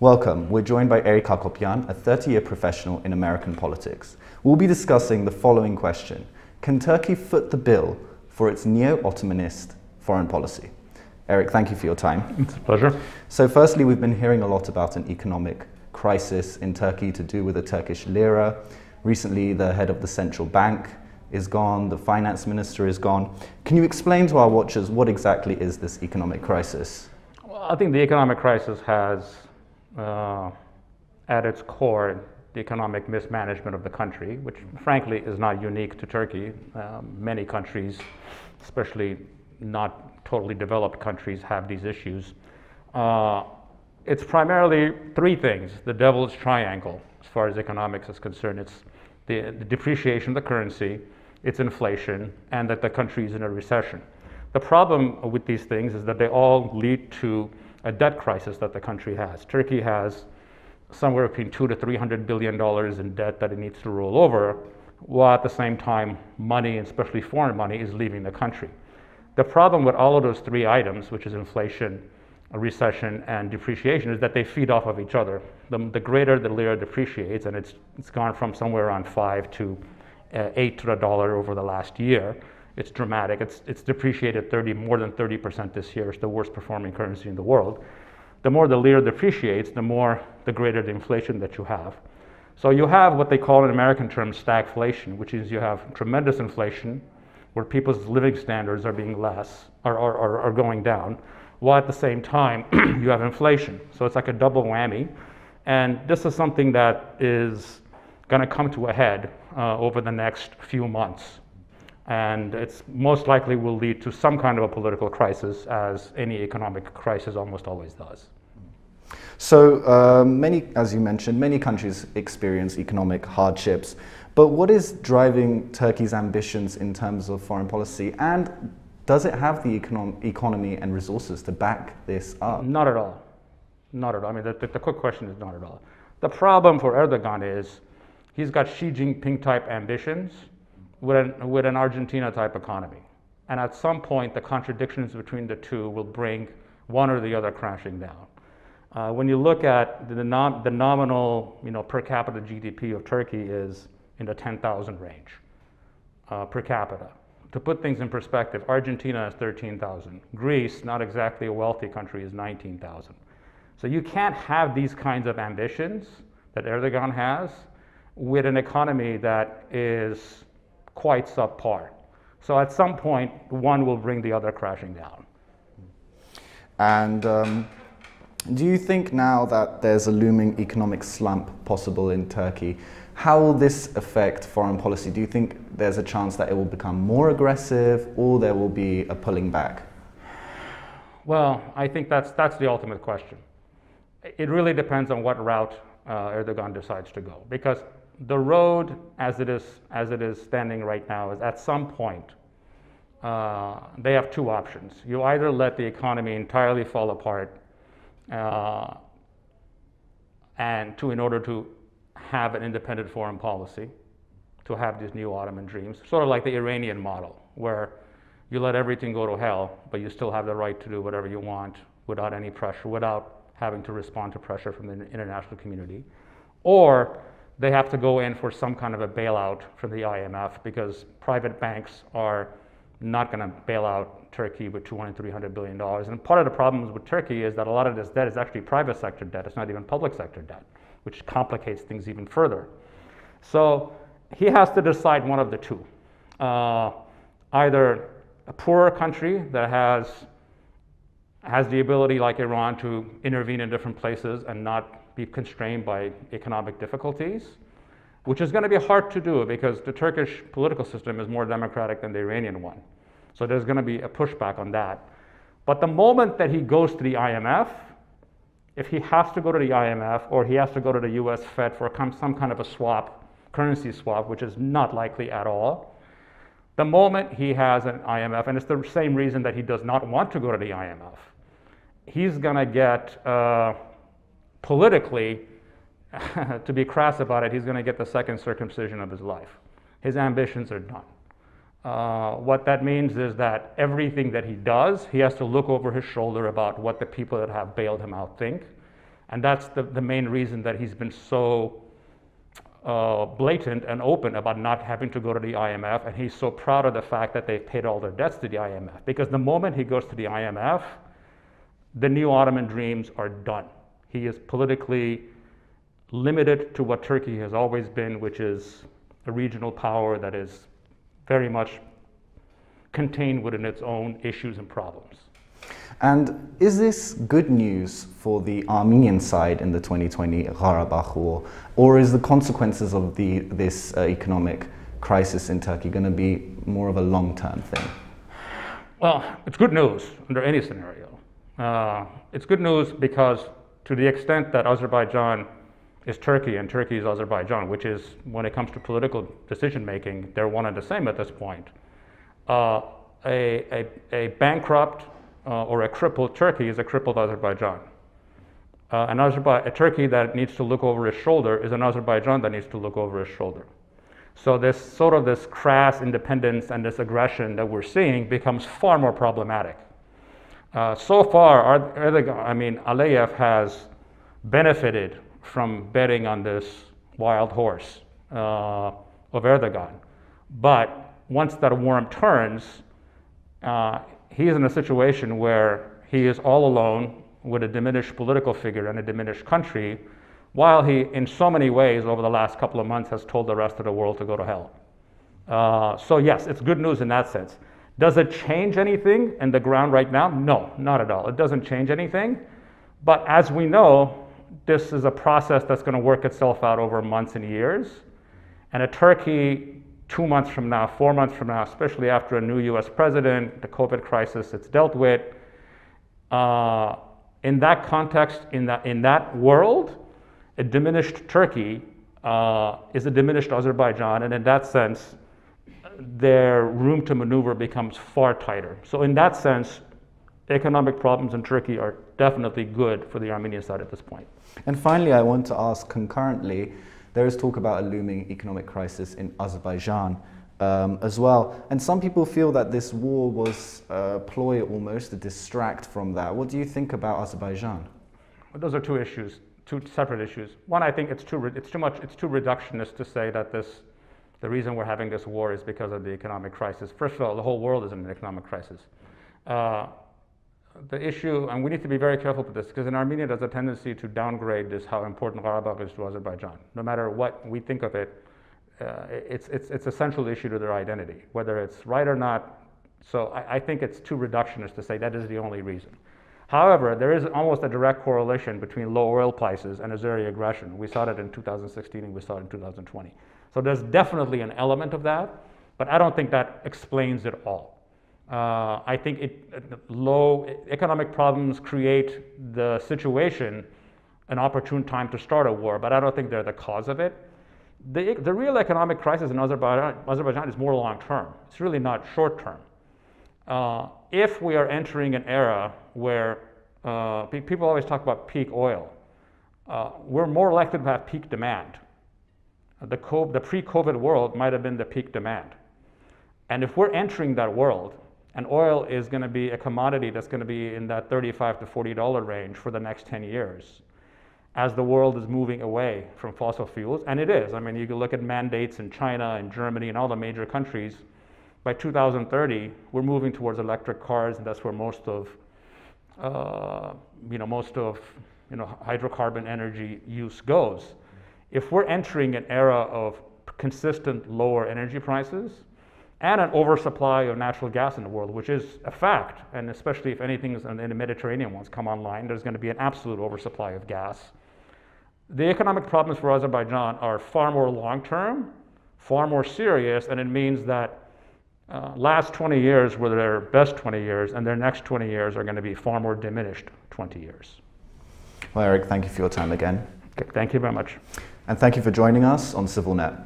Welcome. We're joined by Eric Hacopian, a 30-year professional in American politics. We'll be discussing the following question. Can Turkey foot the bill for its neo-Ottomanist foreign policy? Eric, thank you for your time. It's a pleasure. So firstly, we've been hearing a lot about an economic crisis in Turkey to do with the Turkish Lira. Recently, the head of the central bank is gone, the finance minister is gone. Can you explain to our watchers what exactly is this economic crisis? Well, I think the economic crisis has at its core the economic mismanagement of the country, which frankly is not unique to Turkey. Many countries, especially not totally developed countries, have these issues. It's primarily three things: the devil's triangle, as far as economics is concerned. It's the depreciation of the currency, it's inflation, and that the country is in a recession. The problem with these things is that they all lead to a debt crisis that the country has. Turkey has somewhere between $200 to $300 billion in debt that it needs to roll over, while at the same time money, and especially foreign money, is leaving the country. The problem with all of those three items, which is inflation, a recession, and depreciation, is that they feed off of each other. The greater the lira depreciates, and it's gone from somewhere around 5 to 8 to the dollar over the last year. It's dramatic. It's depreciated more than 30% this year. It's the worst performing currency in the world. The more the lira depreciates, the greater the inflation that you have. So you have what they call in American terms stagflation, which is you have tremendous inflation where people's living standards are being are going down, while at the same time you have inflation. So it's like a double whammy. And this is something that is going to come to a head over the next few months. And it's most likely will lead to some kind of a political crisis, as any economic crisis almost always does. So as you mentioned, many countries experience economic hardships. But what is driving Turkey's ambitions in terms of foreign policy? And does it have the economy and resources to back this up? Not at all. Not at all. I mean, the quick question is not at all. The problem for Erdogan is he's got Xi Jinping type ambitions with an Argentina type economy. And at some point, the contradictions between the two will bring one or the other crashing down. When you look at the nominal per capita GDP of Turkey is in the 10,000 range per capita. To put things in perspective, Argentina is 13,000. Greece, not exactly a wealthy country, is 19,000. So you can't have these kinds of ambitions that Erdogan has with an economy that is quite subpar. So at some point, one will bring the other crashing down. And do you think now that there's a looming economic slump possible in Turkey, how will this affect foreign policy? Do you think there's a chance that it will become more aggressive, or there will be a pulling back? Well, I think that's the ultimate question. It really depends on what route Erdogan decides to go, because the road as it is standing right now is at some point they have two options. You either let the economy entirely fall apart in order to have an independent foreign policy, to have these Neo-Ottoman dreams, sort of like the Iranian model, where you let everything go to hell, but you still have the right to do whatever you want without any pressure, without having to respond to pressure from the international community. Or they have to go in for some kind of a bailout from the IMF, because private banks are not going to bail out Turkey with $200, $300 billion. And part of the problems with Turkey is that a lot of this debt is actually private sector debt. It's not even public sector debt, which complicates things even further. So he has to decide one of the two. Either a poorer country that has the ability, like Iran, to intervene in different places and not be constrained by economic difficulties, which is going to be hard to do because the Turkish political system is more democratic than the Iranian one. So there's going to be a pushback on that. But the moment that he goes to the IMF, if he has to go to the IMF or he has to go to the US Fed for some kind of a swap, currency swap, which is not likely at all, the moment he has an IMF, and it's the same reason that he does not want to go to the IMF, he's going to get politically, to be crass about it, he's going to get the second circumcision of his life. His ambitions are done. What that means is that everything that he does, he has to look over his shoulder about what the people that have bailed him out think. And that's the main reason that he's been so blatant and open about not having to go to the IMF, and he's so proud of the fact that they've paid all their debts to the IMF. Because the moment he goes to the IMF, the Neo-Ottoman dreams are done. He is politically limited to what Turkey has always been, which is a regional power that is very much contained within its own issues and problems. And is this good news for the Armenian side in the 2020 Karabakh war, or is the consequences of this economic crisis in Turkey going to be more of a long-term thing? Well, it's good news under any scenario. It's good news because to the extent that Azerbaijan is Turkey and Turkey is Azerbaijan, which is, when it comes to political decision-making, they're one and the same at this point. A bankrupt or a crippled Turkey is a crippled Azerbaijan. A Turkey that needs to look over his shoulder is an Azerbaijan that needs to look over his shoulder. So this crass independence and this aggression that we're seeing becomes far more problematic. So far, Aliyev has benefited from betting on this wild horse of Erdogan. But once that worm turns, he's in a situation where he is all alone with a diminished political figure and a diminished country, while he, in so many ways, over the last couple of months, has told the rest of the world to go to hell. So yes, it's good news in that sense. Does it change anything in the ground right now? No, not at all. It doesn't change anything. But as we know, this is a process that's going to work itself out over months and years. And a Turkey 2 months from now, 4 months from now, especially after a new US president, the COVID crisis it's dealt with, in that context, in that world, a diminished Turkey is a diminished Azerbaijan, and in that sense, their room to maneuver becomes far tighter. So in that sense, economic problems in Turkey are definitely good for the Armenian side at this point. And finally, I want to ask concurrently, there is talk about a looming economic crisis in Azerbaijan as well. And some people feel that this war was a ploy almost to distract from that. What do you think about Azerbaijan? Well, those are two issues, two separate issues. One, I think it's too reductionist to say that the reason we're having this war is because of the economic crisis. First of all, the whole world is in an economic crisis. The issue, and we need to be very careful with this, because in Armenia there's a tendency to downgrade this, how important Karabakh is to Azerbaijan. No matter what we think of it, it's a central issue to their identity, whether it's right or not. So I think it's too reductionist to say that is the only reason. However, there is almost a direct correlation between low oil prices and Azeri aggression. We saw that in 2016 and we saw it in 2020. So there's definitely an element of that, but I don't think that explains it all. I think low economic problems create the situation, an opportune time to start a war, but I don't think they're the cause of it. The real economic crisis in Azerbaijan is more long-term. It's really not short-term. If we are entering an era where people always talk about peak oil, we're more likely to have peak demand. The pre-COVID world might have been the peak demand. And if we're entering that world, and oil is going to be a commodity that's going to be in that $35 to $40 range for the next 10 years, as the world is moving away from fossil fuels, and it is. I mean, you can look at mandates in China and Germany and all the major countries. By 2030, we're moving towards electric cars, and that's where most of hydrocarbon energy use goes. If we're entering an era of consistent lower energy prices and an oversupply of natural gas in the world, which is a fact, and especially if anything in the Mediterranean ones come online, there's going to be an absolute oversupply of gas. The economic problems for Azerbaijan are far more long-term, far more serious, and it means that last 20 years were their best 20 years, and their next 20 years are going to be far more diminished 20 years. Well, Eric, thank you for your time again. Okay, thank you very much. And thank you for joining us on CivilNet.